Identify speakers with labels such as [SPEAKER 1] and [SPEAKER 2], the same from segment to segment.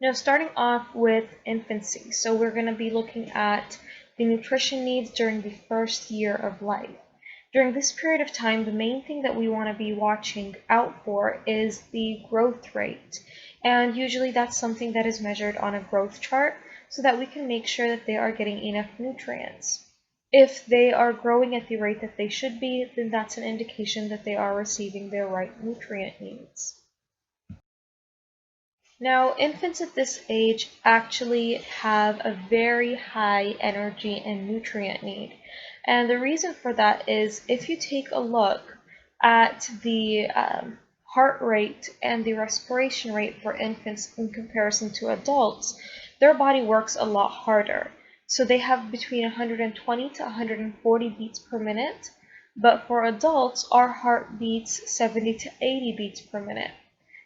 [SPEAKER 1] Now, starting off with infancy. So we're going to be looking at the nutrition needs during the first year of life. During this period of time, the main thing that we want to be watching out for is the growth rate. And usually that's something that is measured on a growth chart so that we can make sure that they are getting enough nutrients. If they are growing at the rate that they should be, then that's an indication that they are receiving their right nutrient needs. Now, infants at this age actually have a very high energy and nutrient need. And the reason for that is if you take a look at the heart rate and the respiration rate for infants in comparison to adults, their body works a lot harder. So they have between 120 to 140 beats per minute, but for adults, our heart beats 70 to 80 beats per minute.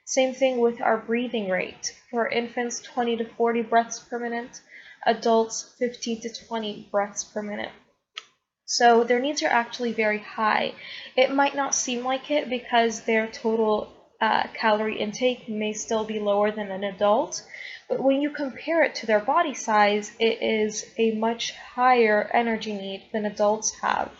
[SPEAKER 1] Same thing with our breathing rate. For infants, 20 to 40 breaths per minute, adults, 15 to 20 breaths per minute. So their needs are actually very high. It might not seem like it because their total calorie intake may still be lower than an adult, but when you compare it to their body size, it is a much higher energy need than adults have.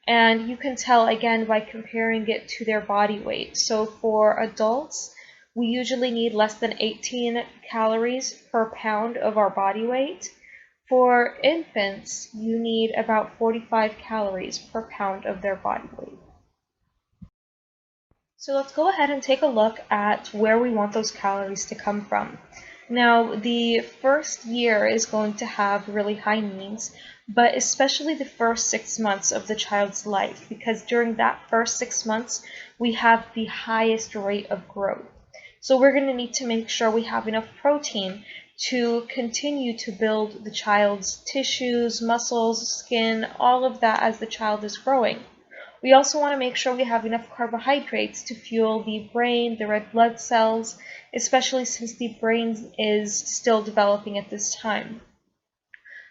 [SPEAKER 1] And you can tell again by comparing it to their body weight. So for adults, we usually need less than 18 calories per pound of our body weight. For infants, you need about 45 calories per pound of their body weight. So let's go ahead and take a look at where we want those calories to come from. Now, the first year is going to have really high needs, but especially the first 6 months of the child's life, because during that first 6 months, we have the highest rate of growth. So we're going to need to make sure we have enough protein to continue to build the child's tissues, muscles, skin, all of that as the child is growing. We also want to make sure we have enough carbohydrates to fuel the brain, the red blood cells, especially since the brain is still developing at this time.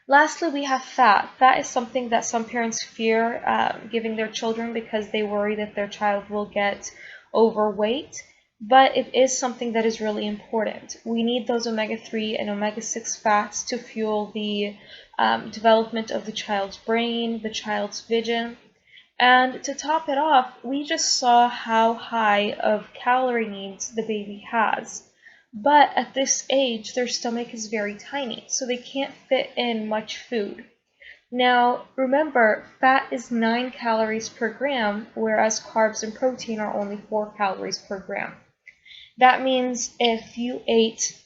[SPEAKER 1] Lastly, we have fat. Fat is something that some parents fear giving their children because they worry that their child will get overweight, but it is something that is really important. We need those omega-3 and omega-6 fats to fuel the development of the child's brain, the child's vision. And to top it off, we just saw how high of calorie needs the baby has. But at this age, their stomach is very tiny, so they can't fit in much food. Now, remember, fat is 9 calories per gram, whereas carbs and protein are only 4 calories per gram. That means if you ate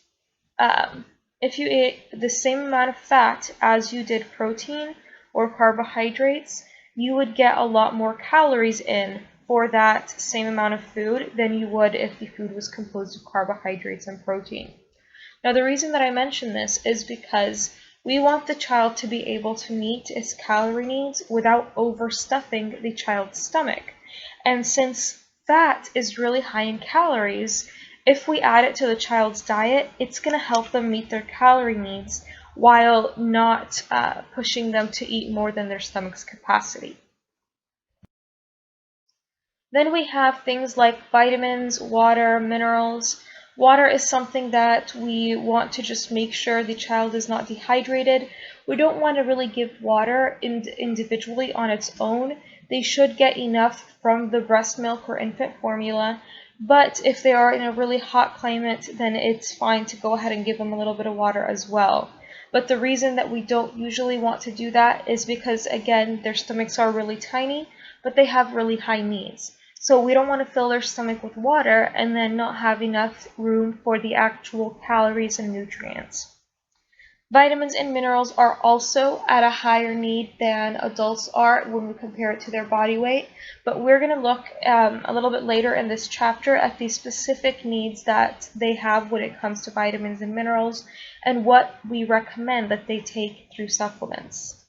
[SPEAKER 1] the same amount of fat as you did protein or carbohydrates, you would get a lot more calories in for that same amount of food than you would if the food was composed of carbohydrates and protein. Now, the reason that I mention this is because we want the child to be able to meet its calorie needs without overstuffing the child's stomach. And since fat is really high in calories, if we add it to the child's diet, it's going to help them meet their calorie needs while not pushing them to eat more than their stomach's capacity. Then we have things like vitamins, water, minerals. Water is something that we want to just make sure the child is not dehydrated. We don't want to really give water individually on its own. They should get enough from the breast milk or infant formula. But if they are in a really hot climate, then it's fine to go ahead and give them a little bit of water as well. But the reason that we don't usually want to do that is because, again, their stomachs are really tiny, but they have really high needs. So we don't want to fill their stomach with water and then not have enough room for the actual calories and nutrients. Vitamins and minerals are also at a higher need than adults are when we compare it to their body weight, but we're going to look a little bit later in this chapter at the specific needs that they have when it comes to vitamins and minerals and what we recommend that they take through supplements.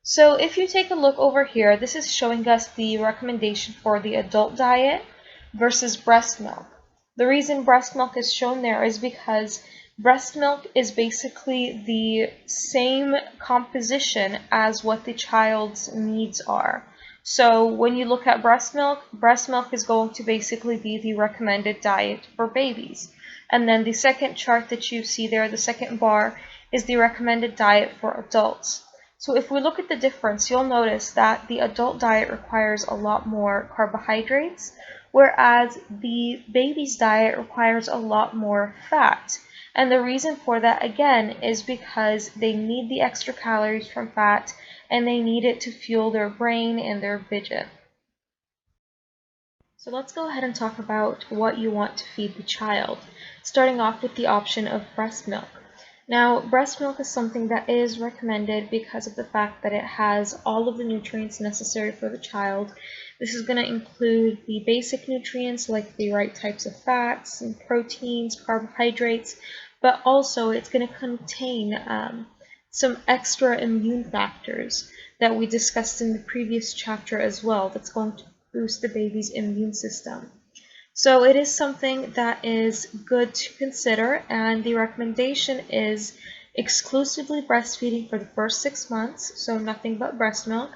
[SPEAKER 1] So if you take a look over here, this is showing us the recommendation for the adult diet versus breast milk. The reason breast milk is shown there is because breast milk is basically the same composition as what the child's needs are. So when you look at breast milk is going to basically be the recommended diet for babies. And then the second chart that you see there, the second bar, is the recommended diet for adults. So if we look at the difference, you'll notice that the adult diet requires a lot more carbohydrates, whereas the baby's diet requires a lot more fat. And the reason for that, again, is because they need the extra calories from fat and they need it to fuel their brain and their vision. So let's go ahead and talk about what you want to feed the child, starting off with the option of breast milk. Now, breast milk is something that is recommended because of the fact that it has all of the nutrients necessary for the child. This is going to include the basic nutrients like the right types of fats and proteins, carbohydrates, but also it's going to contain some extra immune factors that we discussed in the previous chapter as well that's going to boost the baby's immune system. So it is something that is good to consider, and the recommendation is exclusively breastfeeding for the first 6 months, so nothing but breast milk.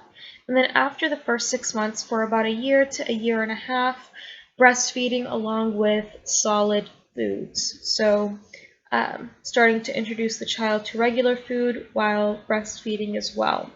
[SPEAKER 1] And then after the first 6 months, for about a year to a year and a half, breastfeeding along with solid foods. So starting to introduce the child to regular food while breastfeeding as well.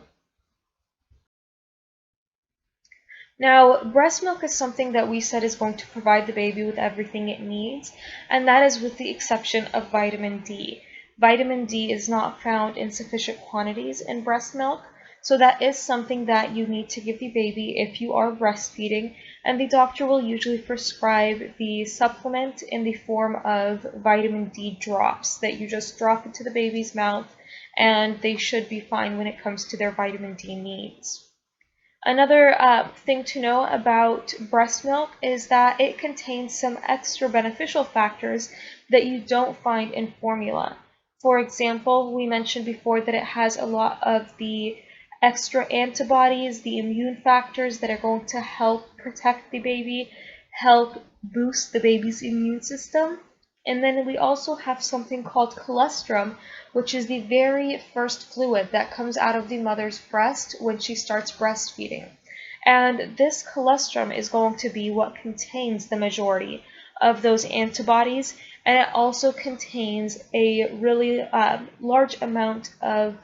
[SPEAKER 1] Now, breast milk is something that we said is going to provide the baby with everything it needs, and that is with the exception of vitamin D. Vitamin D is not found in sufficient quantities in breast milk, so that is something that you need to give the baby if you are breastfeeding, and the doctor will usually prescribe the supplement in the form of vitamin D drops that you just drop into the baby's mouth, and they should be fine when it comes to their vitamin D needs. Another thing to know about breast milk is that it contains some extra beneficial factors that you don't find in formula. For example, we mentioned before that it has a lot of the extra antibodies, the immune factors that are going to help protect the baby, help boost the baby's immune system. And then we also have something called colostrum, which is the very first fluid that comes out of the mother's breast when she starts breastfeeding. And this colostrum is going to be what contains the majority of those antibodies, and it also contains a really large amount of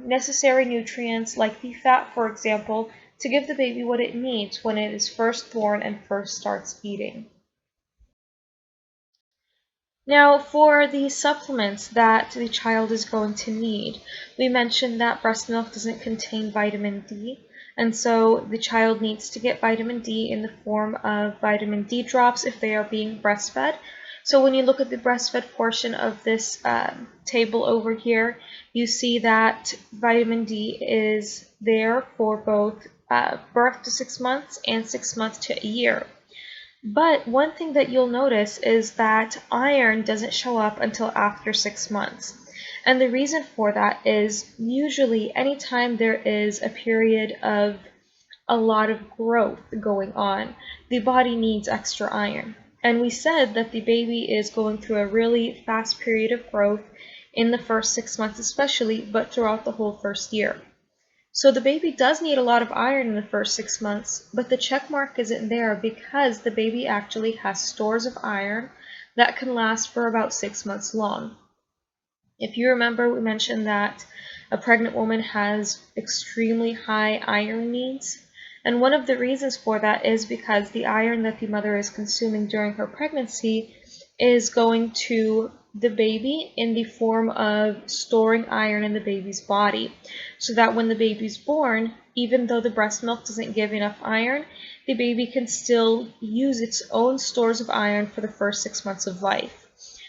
[SPEAKER 1] necessary nutrients like the fat, for example, to give the baby what it needs when it is first born and first starts eating. Now, for the supplements that the child is going to need, we mentioned that breast milk doesn't contain vitamin D, and so the child needs to get vitamin D in the form of vitamin D drops if they are being breastfed. So when you look at the breastfed portion of this table over here, you see that vitamin D is there for both birth to 6 months and 6 months to a year. But one thing that you'll notice is that iron doesn't show up until after 6 months. And the reason for that is usually anytime there is a period of a lot of growth going on, the body needs extra iron. And we said that the baby is going through a really fast period of growth in the first 6 months especially, but throughout the whole first year. So the baby does need a lot of iron in the first 6 months, but the check mark isn't there because the baby actually has stores of iron that can last for about 6 months long. If you remember, we mentioned that a pregnant woman has extremely high iron needs, and one of the reasons for that is because the iron that the mother is consuming during her pregnancy is going to the baby in the form of storing iron in the baby's body, so that when the baby's born, even though the breast milk doesn't give enough iron, the baby can still use its own stores of iron for the first 6 months of life.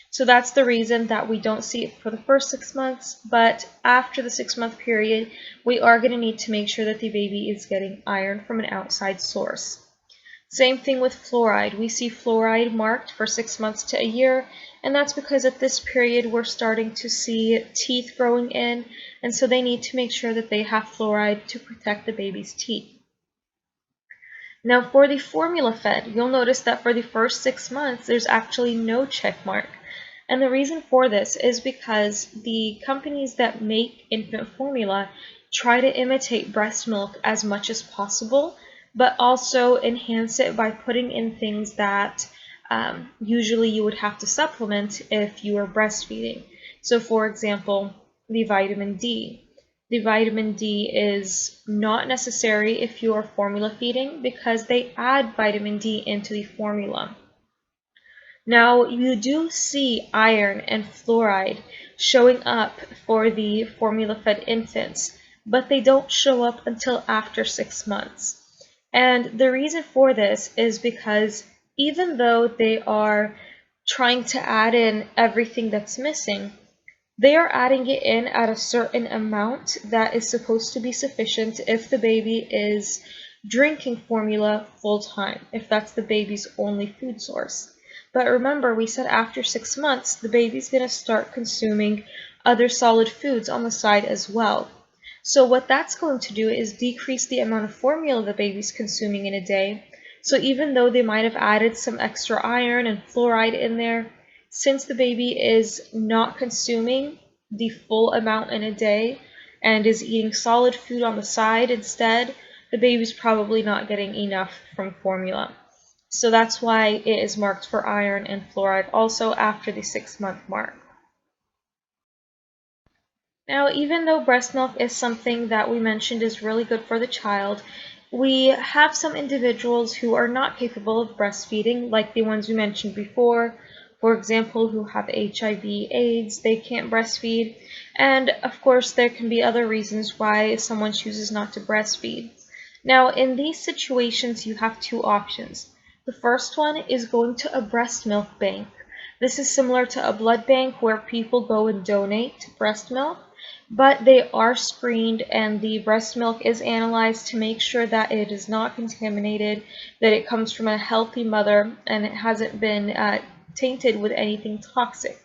[SPEAKER 1] So that's the reason that we don't see it for the first 6 months, but after the 6-month period, we are going to need to make sure that the baby is getting iron from an outside source. Same thing with fluoride. We see fluoride marked for 6 months to a year, and that's because at this period we're starting to see teeth growing in, and so they need to make sure that they have fluoride to protect the baby's teeth. Now for the formula fed, you'll notice that for the first 6 months there's actually no check mark. And the reason for this is because the companies that make infant formula try to imitate breast milk as much as possible, but also enhance it by putting in things that usually you would have to supplement if you are breastfeeding. So for example, the vitamin D. The vitamin D is not necessary if you are formula feeding because they add vitamin D into the formula. Now, you do see iron and fluoride showing up for the formula-fed infants, but they don't show up until after 6 months. And the reason for this is because even though they are trying to add in everything that's missing, they are adding it in at a certain amount that is supposed to be sufficient if the baby is drinking formula full time, if that's the baby's only food source. But remember, we said after 6 months, the baby's going to start consuming other solid foods on the side as well. So what that's going to do is decrease the amount of formula the baby's consuming in a day. So even though they might have added some extra iron and fluoride in there, since the baby is not consuming the full amount in a day and is eating solid food on the side instead, the baby's probably not getting enough from formula. So that's why it is marked for iron and fluoride also after the 6-month mark. Now, even though breast milk is something that we mentioned is really good for the child, we have some individuals who are not capable of breastfeeding, like the ones we mentioned before. For example, who have HIV/AIDS, they can't breastfeed. And of course, there can be other reasons why someone chooses not to breastfeed. Now, in these situations, you have two options. The first one is going to a breast milk bank. This is similar to a blood bank where people go and donate breast milk, but they are screened and the breast milk is analyzed to make sure that it is not contaminated, that it comes from a healthy mother, and it hasn't been tainted with anything toxic.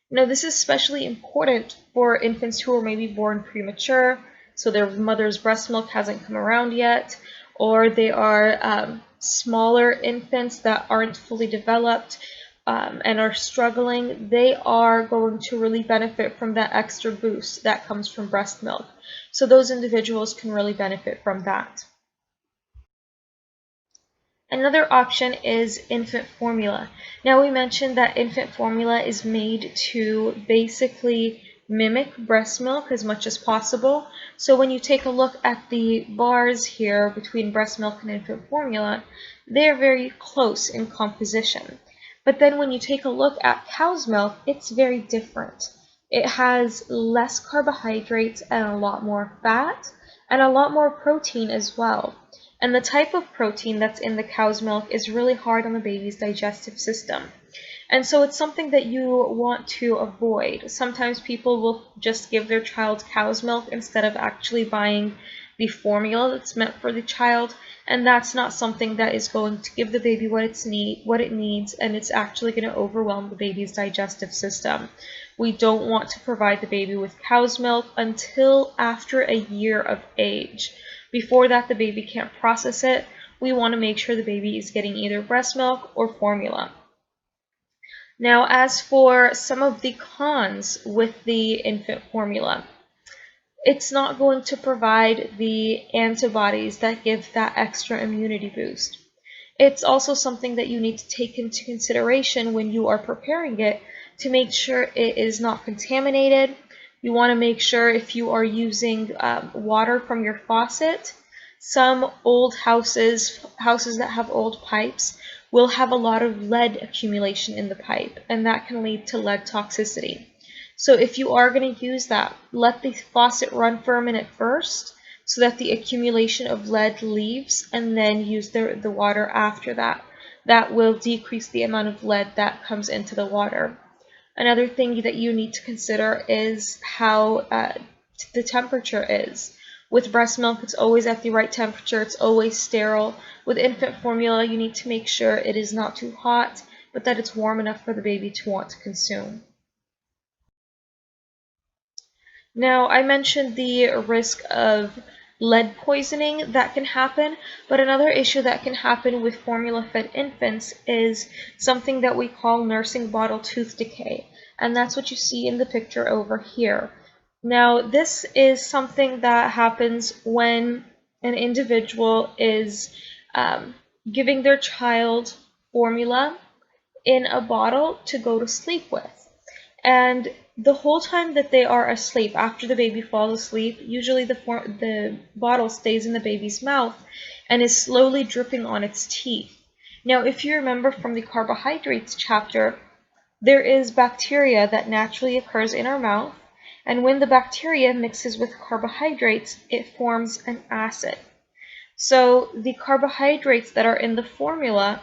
[SPEAKER 1] Now, this is especially important for infants who are maybe born premature, so their mother's breast milk hasn't come around yet, or they are smaller infants that aren't fully developed and are struggling. They are going to really benefit from that extra boost that comes from breast milk. So those individuals can really benefit from that. Another option is infant formula. Now, we mentioned that infant formula is made to basically mimic breast milk as much as possible. So when you take a look at the bars here between breast milk and infant formula, they're very close in composition. But then when you take a look at cow's milk, it's very different. It has less carbohydrates and a lot more fat and a lot more protein as well. And the type of protein that's in the cow's milk is really hard on the baby's digestive system. And so it's something that you want to avoid. Sometimes people will just give their child cow's milk instead of actually buying the formula that's meant for the child, and that's not something that is going to give the baby what it needs, and it's actually going to overwhelm the baby's digestive system. We don't want to provide the baby with cow's milk until after a year of age. Before that, the baby can't process it. We want to make sure the baby is getting either breast milk or formula. Now, as for some of the cons with the infant formula, it's not going to provide the antibodies that give that extra immunity boost. It's also something that you need to take into consideration when you are preparing it to make sure it is not contaminated. You want to make sure if you are using water from your faucet, some old houses that have old pipes, will have a lot of lead accumulation in the pipe, and that can lead to lead toxicity. So if you are going to use that, let the faucet run for a minute first so that the accumulation of lead leaves, and then use the water after that. That will decrease the amount of lead that comes into the water. Another thing that you need to consider is how the temperature is. With breast milk, it's always at the right temperature. It's always sterile. With infant formula, you need to make sure it is not too hot, but that it's warm enough for the baby to want to consume. Now, I mentioned the risk of lead poisoning that can happen, but another issue that can happen with formula-fed infants is something that we call nursing bottle tooth decay, and that's what you see in the picture over here. Now, this is something that happens when an individual is giving their child formula in a bottle to go to sleep with. And the whole time that they are asleep, after the baby falls asleep, usually the bottle stays in the baby's mouth and is slowly dripping on its teeth. Now, if you remember from the carbohydrates chapter, there is bacteria that naturally occurs in our mouth, and when the bacteria mixes with carbohydrates, it forms an acid. So the carbohydrates that are in the formula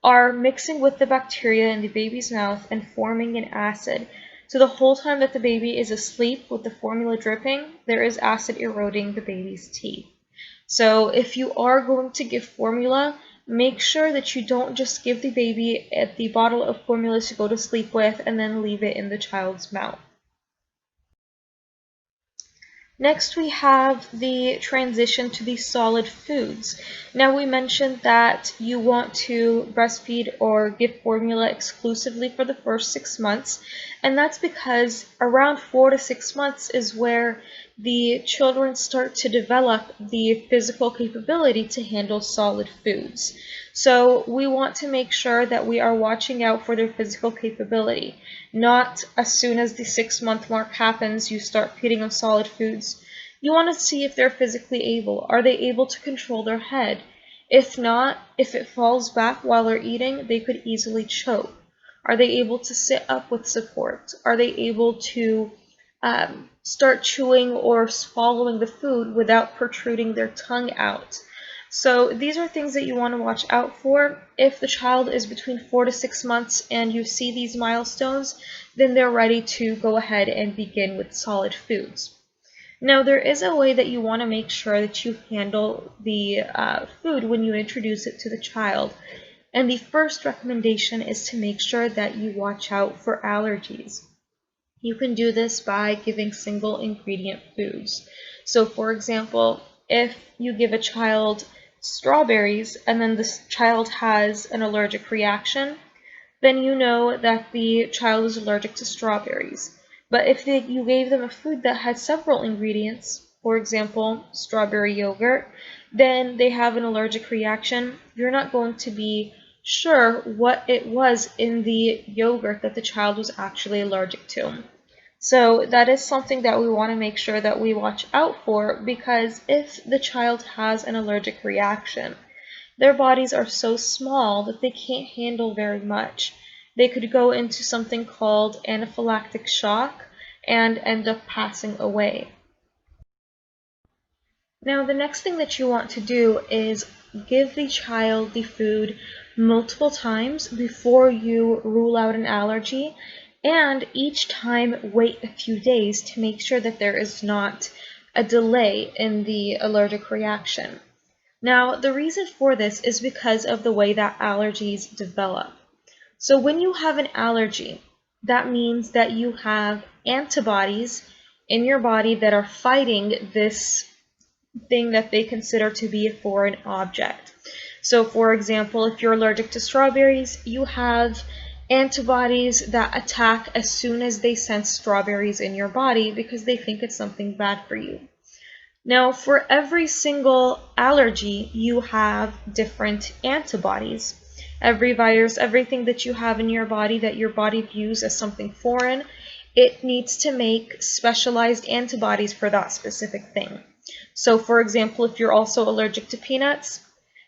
[SPEAKER 1] are mixing with the bacteria in the baby's mouth and forming an acid. So the whole time that the baby is asleep with the formula dripping, there is acid eroding the baby's teeth. So if you are going to give formula, make sure that you don't just give the baby the bottle of formula to go to sleep with and then leave it in the child's mouth. Next, we have the transition to the solid foods. Now, we mentioned that you want to breastfeed or give formula exclusively for the first 6 months, and that's because around 4 to 6 months is where the children start to develop the physical capability to handle solid foods. So we want to make sure that we are watching out for their physical capability. Not as soon as the 6-month mark happens, you start feeding them solid foods. You want to see if they're physically able. Are they able to control their head? If not, if it falls back while they're eating, they could easily choke. Are they able to sit up with support? Are they able to start chewing or swallowing the food without protruding their tongue out? So these are things that you want to watch out for. If the child is between 4 to 6 months and you see these milestones, then they're ready to go ahead and begin with solid foods. Now, there is a way that you want to make sure that you handle the food when you introduce it to the child. And the first recommendation is to make sure that you watch out for allergies. You can do this by giving single ingredient foods. So, for example, if you give a child strawberries and then the child has an allergic reaction, then you know that the child is allergic to strawberries. But if you gave them a food that had several ingredients, for example, strawberry yogurt, then they have an allergic reaction. You're not going to be sure what it was in the yogurt that the child was actually allergic to. So that is something that we want to make sure that we watch out for, because if the child has an allergic reaction, their bodies are so small that they can't handle very much. They could go into something called anaphylactic shock and end up passing away. Now, the next thing that you want to do is give the child the food multiple times before you rule out an allergy, and each time wait a few days to make sure that there is not a delay in the allergic reaction. Now, the reason for this is because of the way that allergies develop. So when you have an allergy, that means that you have antibodies in your body that are fighting this thing that they consider to be a foreign object. So, for example, if you're allergic to strawberries, you have antibodies that attack as soon as they sense strawberries in your body because they think it's something bad for you. Now, for every single allergy, you have different antibodies. Every virus, everything that you have in your body that your body views as something foreign, it needs to make specialized antibodies for that specific thing. So, for example, if you're also allergic to peanuts,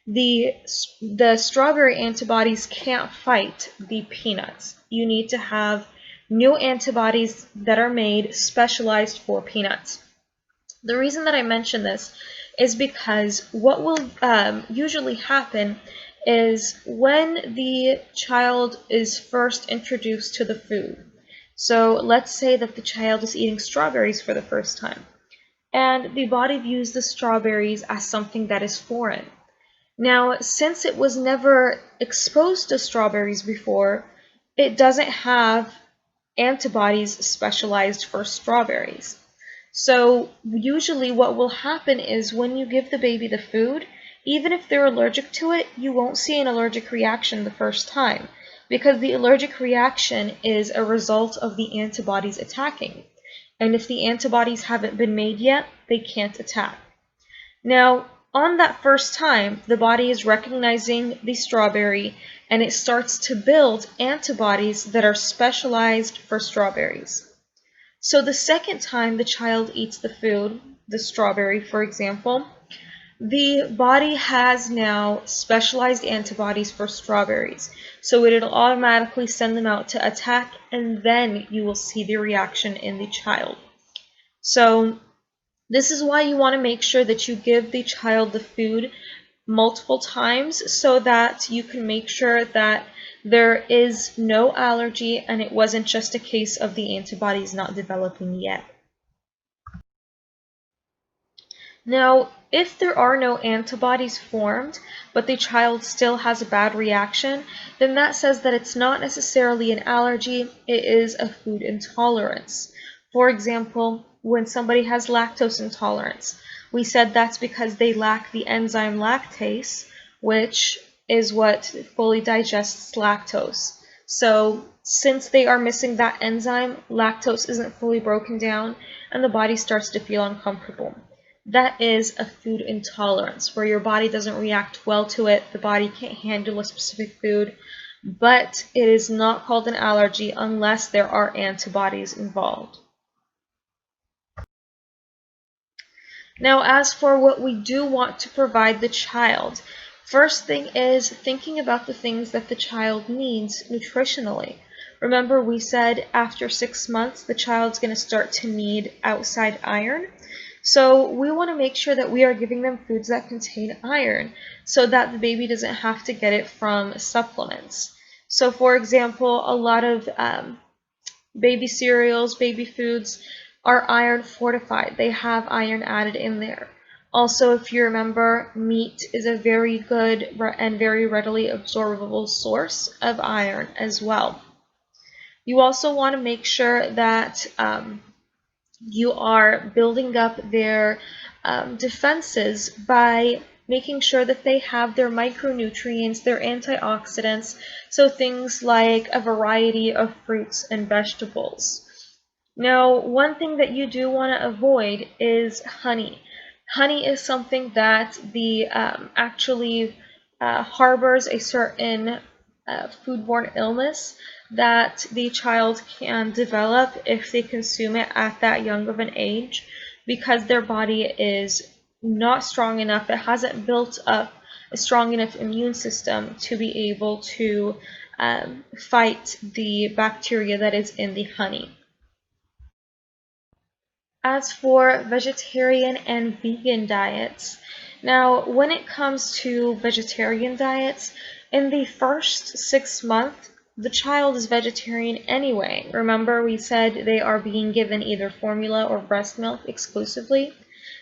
[SPEAKER 1] the strawberry antibodies can't fight the peanuts. You need to have new antibodies that are made specialized for peanuts. The reason that I mention this is because what will usually happen is when the child is first introduced to the food. So let's say that the child is eating strawberries for the first time, and the body views the strawberries as something that is foreign. Now, since it was never exposed to strawberries before, it doesn't have antibodies specialized for strawberries. So usually what will happen is when you give the baby the food, even if they're allergic to it, you won't see an allergic reaction the first time, because the allergic reaction is a result of the antibodies attacking. And if the antibodies haven't been made yet, they can't attack. Now, on that first time, the body is recognizing the strawberry and it starts to build antibodies that are specialized for strawberries. So the second time the child eats the food, the strawberry for example, the body has now specialized antibodies for strawberries. So it'll automatically send them out to attack, and then you will see the reaction in the child. So this is why you want to make sure that you give the child the food multiple times so that you can make sure that there is no allergy and it wasn't just a case of the antibodies not developing yet. Now, if there are no antibodies formed, but the child still has a bad reaction, then that says that it's not necessarily an allergy, it is a food intolerance. For example, when somebody has lactose intolerance, we said that's because they lack the enzyme lactase, which is what fully digests lactose. So since they are missing that enzyme, lactose isn't fully broken down and the body starts to feel uncomfortable. That is a food intolerance, where your body doesn't react well to it, the body can't handle a specific food, but it is not called an allergy unless there are antibodies involved. Now, as for what we do want to provide the child, first thing is thinking about the things that the child needs nutritionally. Remember, we said after 6 months, the child's going to start to need outside iron. So we want to make sure that we are giving them foods that contain iron so that the baby doesn't have to get it from supplements. So for example, a lot of baby cereals, baby foods are iron fortified. They have iron added in there. Also, if you remember, meat is a very good and very readily absorbable source of iron as well. You also want to make sure that you are building up their defenses by making sure that they have their micronutrients, their antioxidants, so things like a variety of fruits and vegetables. Now, one thing that you do want to avoid is honey. Honey is something that the actually harbors a certain foodborne illness that the child can develop if they consume it at that young of an age, because their body is not strong enough, it hasn't built up a strong enough immune system to be able to fight the bacteria that is in the honey. As for vegetarian and vegan diets, now when it comes to vegetarian diets, in the first 6 months, the child is vegetarian anyway. Remember, we said they are being given either formula or breast milk exclusively.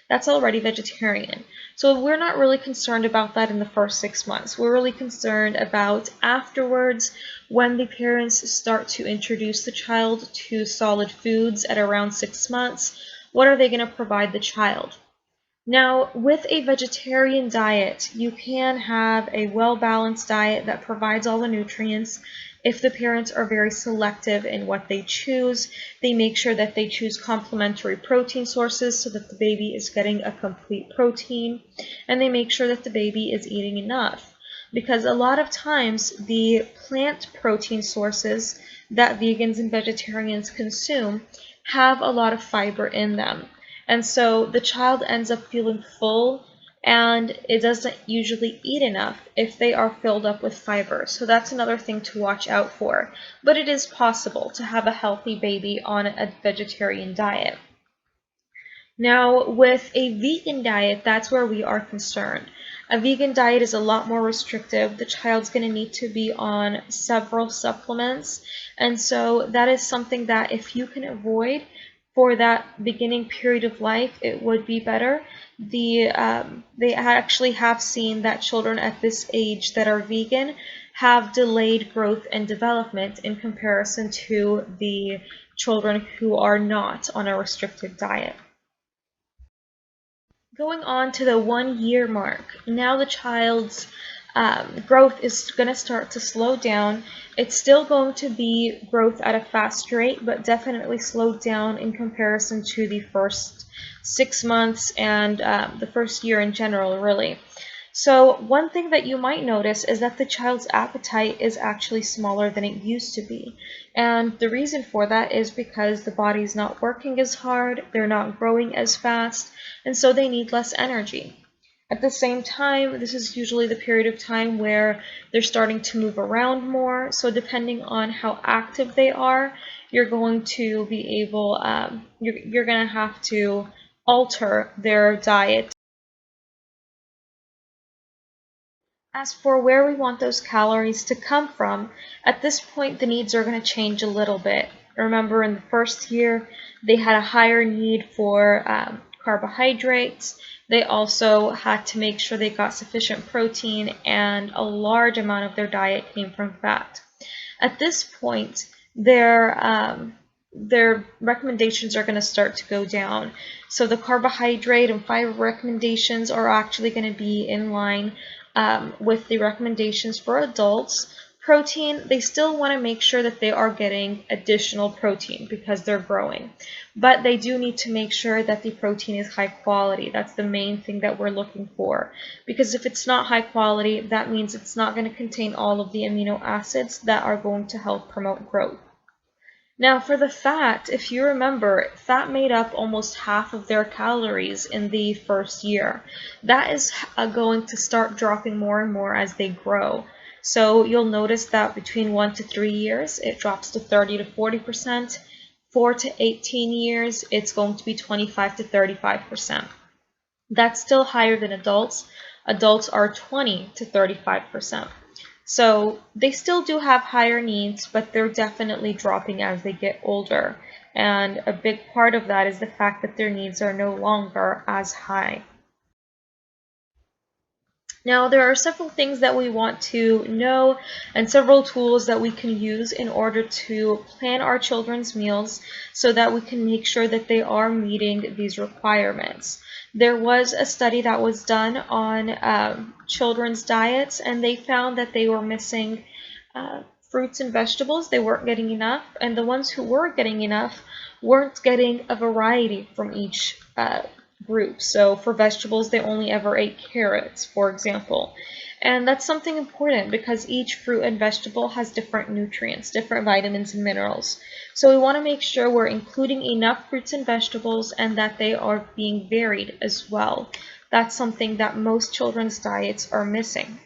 [SPEAKER 1] That's already vegetarian. So we're not really concerned about that in the first 6 months. We're really concerned about afterwards, when the parents start to introduce the child to solid foods at around 6 months. What are they going to provide the child? Now, with a vegetarian diet, you can have a well-balanced diet that provides all the nutrients. If the parents are very selective in what they choose, they make sure that they choose complementary protein sources so that the baby is getting a complete protein, and they make sure that the baby is eating enough. Because a lot of times, the plant protein sources that vegans and vegetarians consume have a lot of fiber in them. And so the child ends up feeling full, and it doesn't usually eat enough if they are filled up with fiber. So that's another thing to watch out for. But it is possible to have a healthy baby on a vegetarian diet. Now, with a vegan diet, that's where we are concerned. A vegan diet is a lot more restrictive. The child's going to need to be on several supplements. And so that is something that if you can avoid for that beginning period of life, it would be better. They actually have seen that children at this age that are vegan have delayed growth and development in comparison to the children who are not on a restricted diet. Going on to the 1 year mark, now the child's growth is going to start to slow down, It's still going to be growth at a fast rate, but definitely slowed down in comparison to the first 6 months and the first year in general, really. So one thing that you might notice is that the child's appetite is actually smaller than it used to be. And the reason for that is because the body's not working as hard, they're not growing as fast, and so they need less energy. At the same time, this is usually the period of time where they're starting to move around more. So depending on how active they are, you're going to be able, you're going to have to alter their diet. As for where we want those calories to come from, at this point the needs are going to change a little bit. Remember, in the first year, they had a higher need for carbohydrates. They also had to make sure they got sufficient protein, and a large amount of their diet came from fat. At this point, their recommendations are going to start to go down. So the carbohydrate and fiber recommendations are actually going to be in line with the recommendations for adults. Protein, they still want to make sure that they are getting additional protein because they're growing. But they do need to make sure that the protein is high quality. That's the main thing that we're looking for. Because if it's not high quality, that means it's not going to contain all of the amino acids that are going to help promote growth. Now for the fat, if you remember, fat made up almost half of their calories in the first year. That is going to start dropping more and more as they grow. So you'll notice that between 1 to 3 years, it drops to 30 to 40%. 4 to 18 years, it's going to be 25 to 35%. That's still higher than adults. Adults are 20 to 35%. So they still do have higher needs, but they're definitely dropping as they get older. And a big part of that is the fact that their needs are no longer as high. Now, there are several things that we want to know and several tools that we can use in order to plan our children's meals so that we can make sure that they are meeting these requirements. There was a study that was done on children's diets, and they found that they were missing fruits and vegetables. They weren't getting enough, and the ones who were getting enough weren't getting a variety from each group. So for vegetables, they only ever ate carrots, for example. And that's something important because each fruit and vegetable has different nutrients, different vitamins and minerals. So we want to make sure we're including enough fruits and vegetables and that they are being varied as well. That's something that most children's diets are missing.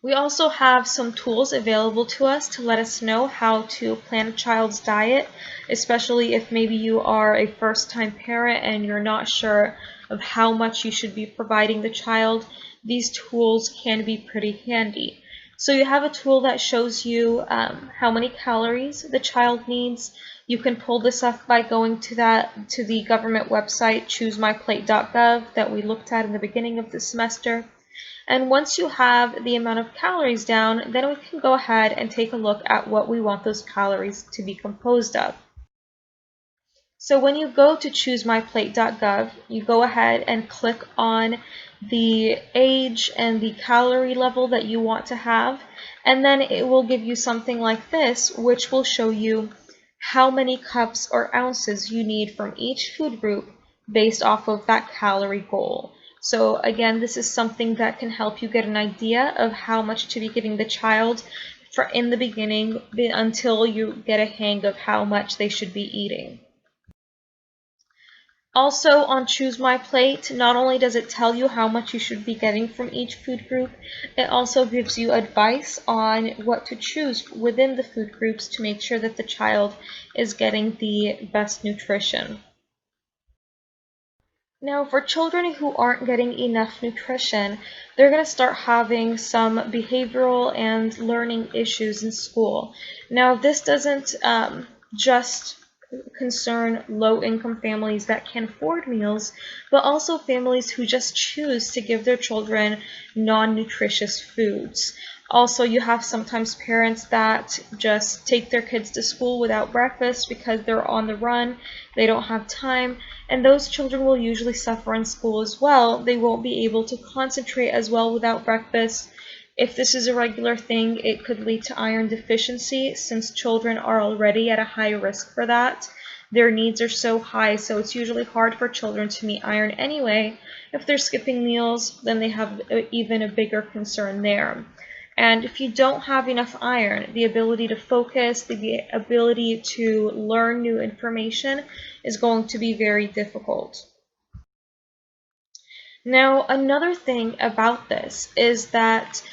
[SPEAKER 1] We also have some tools available to us to let us know how to plan a child's diet, especially if maybe you are a first-time parent and you're not sure of how much you should be providing the child. These tools can be pretty handy. So you have a tool that shows you how many calories the child needs. You can pull this up by going to the government website, choosemyplate.gov, that we looked at in the beginning of the semester. And once you have the amount of calories down, then we can go ahead and take a look at what we want those calories to be composed of. So when you go to choosemyplate.gov, you go ahead and click on the age and the calorie level that you want to have, and then it will give you something like this, which will show you how many cups or ounces you need from each food group based off of that calorie goal. So again, this is something that can help you get an idea of how much to be giving the child in the beginning until you get a hang of how much they should be eating. Also on Choose My Plate, not only does it tell you how much you should be getting from each food group, it also gives you advice on what to choose within the food groups to make sure that the child is getting the best nutrition. Now, for children who aren't getting enough nutrition, they're going to start having some behavioral and learning issues in school. Now, this doesn't just concern low-income families that can afford meals, but also families who just choose to give their children non-nutritious foods. Also, you have sometimes parents that just take their kids to school without breakfast because they're on the run, they don't have time, and those children will usually suffer in school as well. They won't be able to concentrate as well without breakfast. If this is a regular thing, it could lead to iron deficiency since children are already at a high risk for that. Their needs are so high, so it's usually hard for children to meet iron anyway. If they're skipping meals, then they have even a bigger concern there. And if you don't have enough iron, the ability to focus, the ability to learn new information is going to be very difficult. Now, another thing about this is that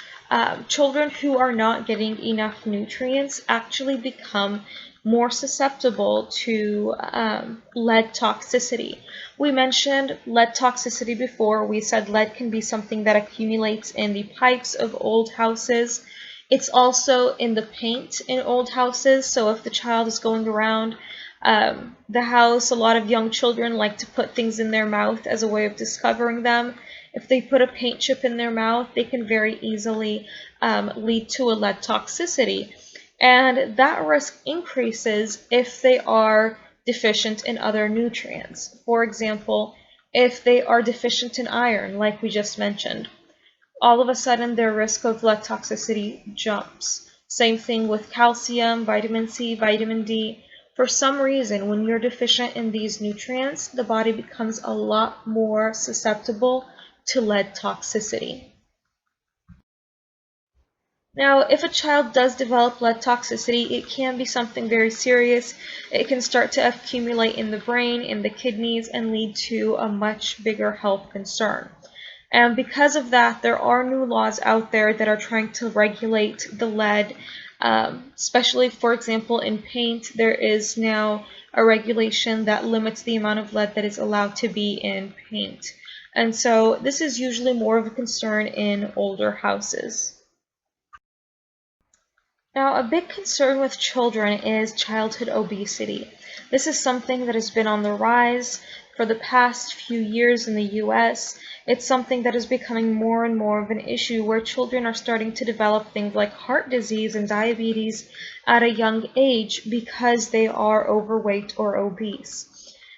[SPEAKER 1] children who are not getting enough nutrients actually become more susceptible to lead toxicity. We mentioned lead toxicity before. We said lead can be something that accumulates in the pipes of old houses. It's also in the paint in old houses, so if the child is going around the house, a lot of young children like to put things in their mouth as a way of discovering them. If they put a paint chip in their mouth, they can very easily lead to a lead toxicity. And that risk increases if they are deficient in other nutrients. For example, if they are deficient in iron, like we just mentioned, all of a sudden their risk of lead toxicity jumps. Same thing with calcium, vitamin C, vitamin D. For some reason, when you're deficient in these nutrients, the body becomes a lot more susceptible to lead toxicity. Now, if a child does develop lead toxicity, it can be something very serious. It can start to accumulate in the brain, in the kidneys, and lead to a much bigger health concern. And because of that, there are new laws out there that are trying to regulate the lead, especially, for example, in paint. There is now a regulation that limits the amount of lead that is allowed to be in paint. And so this is usually more of a concern in older houses. Now, a big concern with children is childhood obesity. This is something that has been on the rise for the past few years in the US. It's something that is becoming more and more of an issue where children are starting to develop things like heart disease and diabetes at a young age because they are overweight or obese.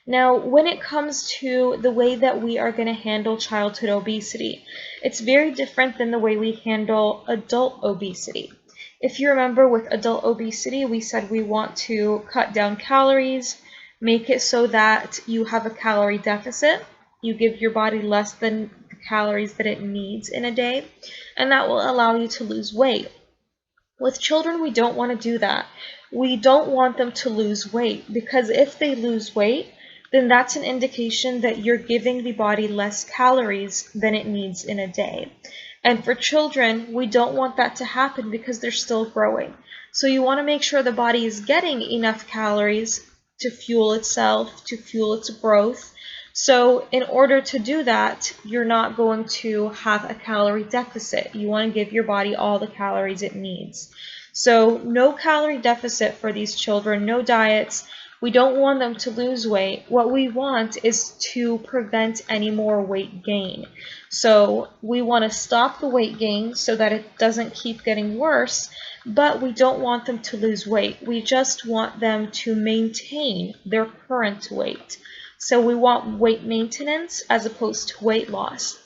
[SPEAKER 1] Now, when it comes to the way that we are going to handle childhood obesity, it's very different than the way we handle adult obesity. If you remember with adult obesity, we said we want to cut down calories, make it so that you have a calorie deficit. You give your body less than the calories that it needs in a day, and that will allow you to lose weight. With children, we don't want to do that. We don't want them to lose weight because if they lose weight, then that's an indication that you're giving the body less calories than it needs in a day. And for children, we don't want that to happen because they're still growing. So you want to make sure the body is getting enough calories to fuel itself, to fuel its growth. So in order to do that, you're not going to have a calorie deficit. You want to give your body all the calories it needs. So no calorie deficit for these children, no diets. We don't want them to lose weight. What we want is to prevent any more weight gain. So we want to stop the weight gain so that it doesn't keep getting worse, but we don't want them to lose weight. We just want them to maintain their current weight. So we want weight maintenance as opposed to weight loss.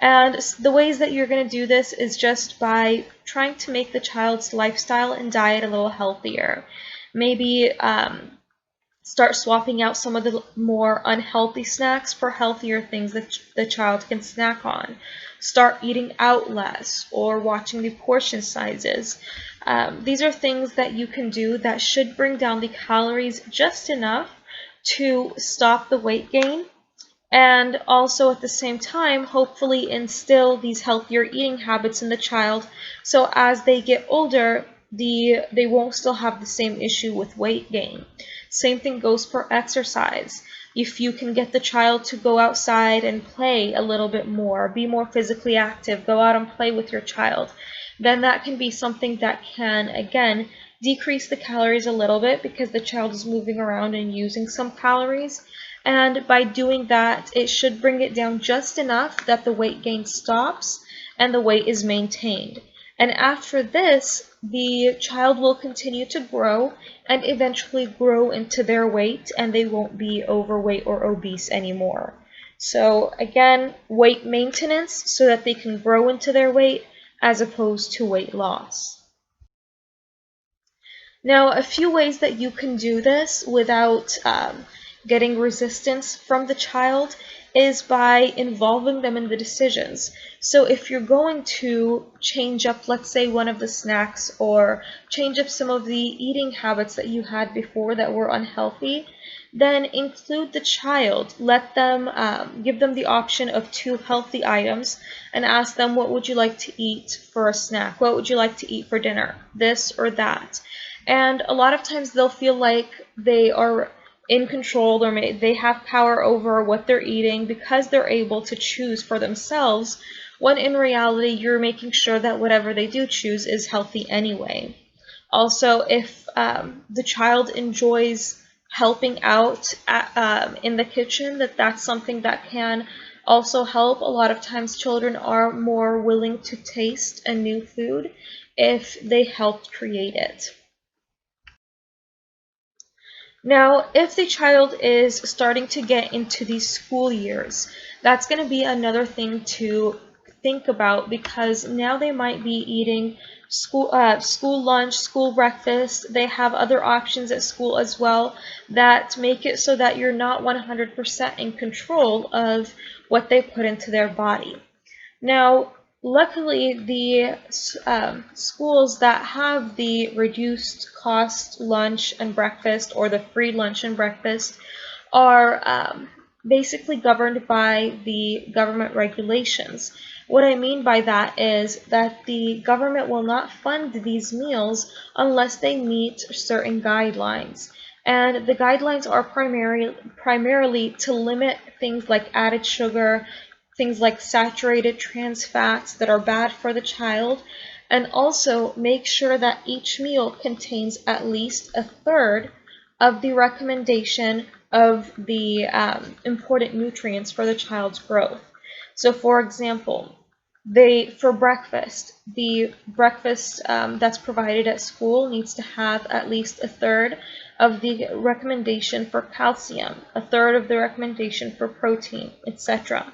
[SPEAKER 1] And the ways that you're going to do this is just by trying to make the child's lifestyle and diet a little healthier. Maybe start swapping out some of the more unhealthy snacks for healthier things that the child can snack on. Start eating out less or watching the portion sizes. These are things that you can do that should bring down the calories just enough to stop the weight gain, and also at the same time hopefully instill these healthier eating habits in the child so as they get older they won't still have the same issue with weight gain. Same thing goes for exercise. If you can get the child to go outside and play a little bit more, be more physically active, go out and play with your child, then that can be something that can, again, decrease the calories a little bit because the child is moving around and using some calories. And by doing that, it should bring it down just enough that the weight gain stops and the weight is maintained. And after this, the child will continue to grow and eventually grow into their weight and they won't be overweight or obese anymore. So again, weight maintenance so that they can grow into their weight, as opposed to weight loss. Now, a few ways that you can do this without getting resistance from the child is by involving them in the decisions. So if you're going to change up, let's say, one of the snacks or change up some of the eating habits that you had before that were unhealthy, then include the child. Let them give them the option of two healthy items and ask them, what would you like to eat for a snack? What would you like to eat for dinner? This or that. And a lot of times they'll feel like they are in control, or they have power over what they're eating because they're able to choose for themselves, when in reality you're making sure that whatever they do choose is healthy anyway. Also, if the child enjoys helping out in the kitchen, that's something that can also help. A lot of times children are more willing to taste a new food if they helped create it. Now, if the child is starting to get into these school years, that's going to be another thing to think about, because now they might be eating school lunch, school breakfast. They have other options at school as well that make it so that you're not 100% in control of what they put into their body. Now, luckily, the schools that have the reduced cost lunch and breakfast, or the free lunch and breakfast, are basically governed by the government regulations. What I mean by that is that the government will not fund these meals unless they meet certain guidelines. And the guidelines are primarily to limit things like added sugar, things like saturated trans fats that are bad for the child, and also make sure that each meal contains at least a third of the recommendation of the important nutrients for the child's growth. So for example, for breakfast, the breakfast that's provided at school needs to have at least a third of the recommendation for calcium, a third of the recommendation for protein, etc.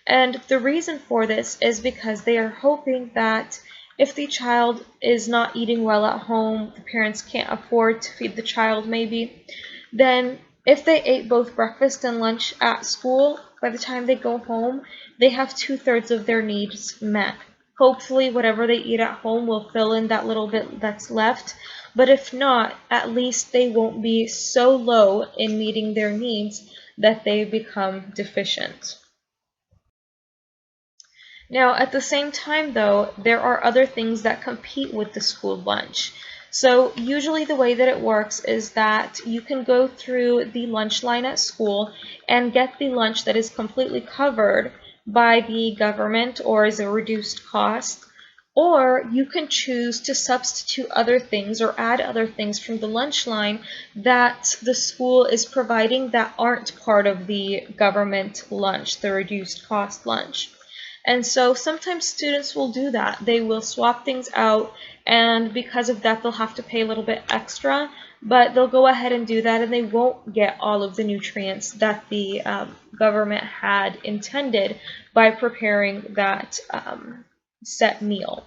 [SPEAKER 1] And the reason for this is because they are hoping that if the child is not eating well at home, the parents can't afford to feed the child maybe, then if they ate both breakfast and lunch at school, by the time they go home, they have 2/3 of their needs met. Hopefully, whatever they eat at home will fill in that little bit that's left, but if not, at least they won't be so low in meeting their needs that they become deficient. Now, at the same time, though, there are other things that compete with the school lunch. So usually the way that it works is that you can go through the lunch line at school and get the lunch that is completely covered by the government or is a reduced cost, or you can choose to substitute other things or add other things from the lunch line that the school is providing that aren't part of the government lunch, the reduced cost lunch. And so sometimes students will do that. They will swap things out, and because of that, they'll have to pay a little bit extra, but they'll go ahead and do that, and they won't get all of the nutrients that the government had intended by preparing that set meal.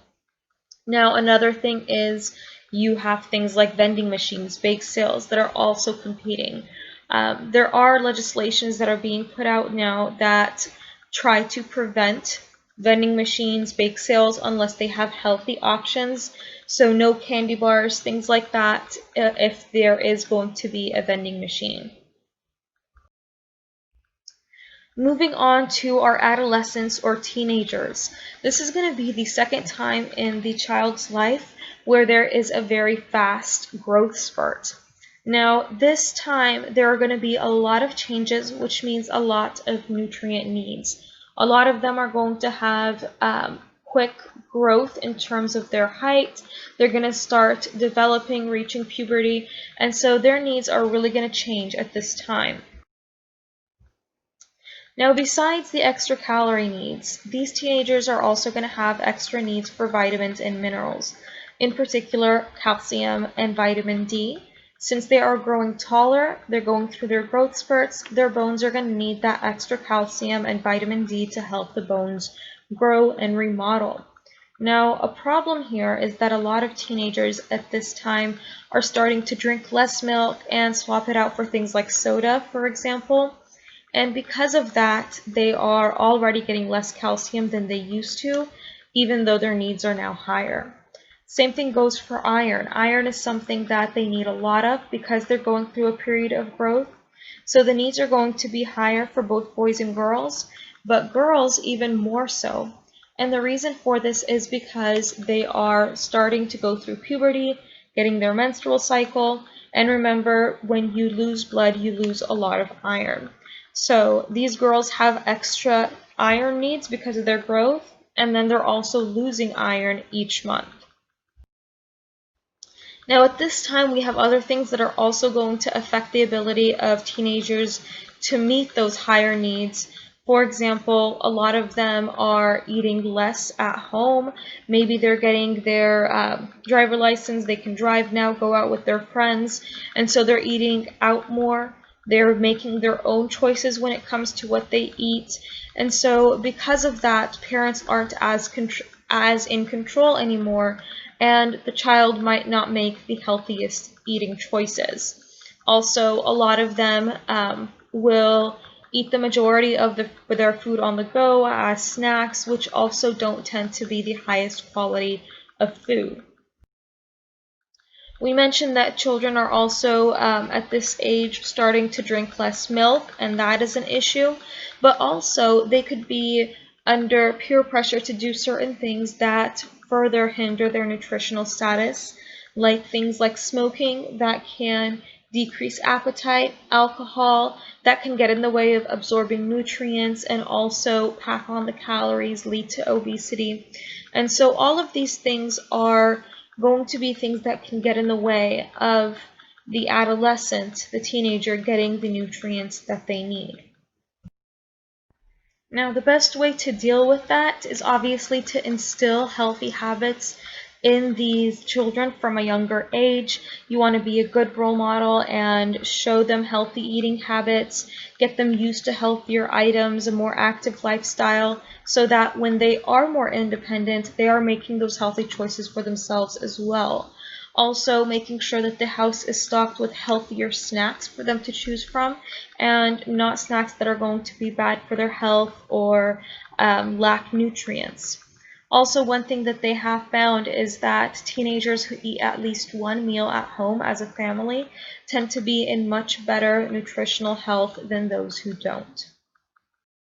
[SPEAKER 1] Now, another thing is you have things like vending machines, bake sales that are also competing. There are legislations that are being put out now that try to prevent vending machines, bake sales, unless they have healthy options. So no candy bars, things like that, if there is going to be a vending machine. Moving on to our adolescents or teenagers. This is going to be the second time in the child's life where there is a very fast growth spurt. Now, this time there are going to be a lot of changes, which means a lot of nutrient needs. A lot of them are going to have quick growth in terms of their height. They're going to start developing, reaching puberty, and so their needs are really going to change at this time. Now, besides the extra calorie needs, these teenagers are also going to have extra needs for vitamins and minerals, in particular calcium and vitamin D. Since they are growing taller, they're going through their growth spurts, their bones are going to need that extra calcium and vitamin D to help the bones grow and remodel. Now, a problem here is that a lot of teenagers at this time are starting to drink less milk and swap it out for things like soda, for example. And because of that, they are already getting less calcium than they used to, even though their needs are now higher. Same thing goes for iron. Iron is something that they need a lot of because they're going through a period of growth. So the needs are going to be higher for both boys and girls, but girls even more so. And the reason for this is because they are starting to go through puberty, getting their menstrual cycle, and remember, when you lose blood, you lose a lot of iron. So these girls have extra iron needs because of their growth, and then they're also losing iron each month. Now at this time we have other things that are also going to affect the ability of teenagers to meet those higher needs. For example, a lot of them are eating less at home. Maybe they're getting their driver license, they can drive now, go out with their friends, and so they're eating out more. They're making their own choices when it comes to what they eat. And so because of that, parents aren't as in control anymore, and the child might not make the healthiest eating choices. Also, a lot of them will eat the majority of their food on the go as snacks, which also don't tend to be the highest quality of food. We mentioned that children are also at this age starting to drink less milk, and that is an issue, but also they could be under peer pressure to do certain things that further hinder their nutritional status, like things like smoking that can decrease appetite, alcohol that can get in the way of absorbing nutrients and also pack on the calories, lead to obesity. And so all of these things are going to be things that can get in the way of the adolescent, the teenager, getting the nutrients that they need. Now, the best way to deal with that is obviously to instill healthy habits in these children from a younger age. You want to be a good role model and show them healthy eating habits, get them used to healthier items, a more active lifestyle, so that when they are more independent, they are making those healthy choices for themselves as well. Also, making sure that the house is stocked with healthier snacks for them to choose from, and not snacks that are going to be bad for their health or lack nutrients. Also, one thing that they have found is that teenagers who eat at least one meal at home as a family tend to be in much better nutritional health than those who don't.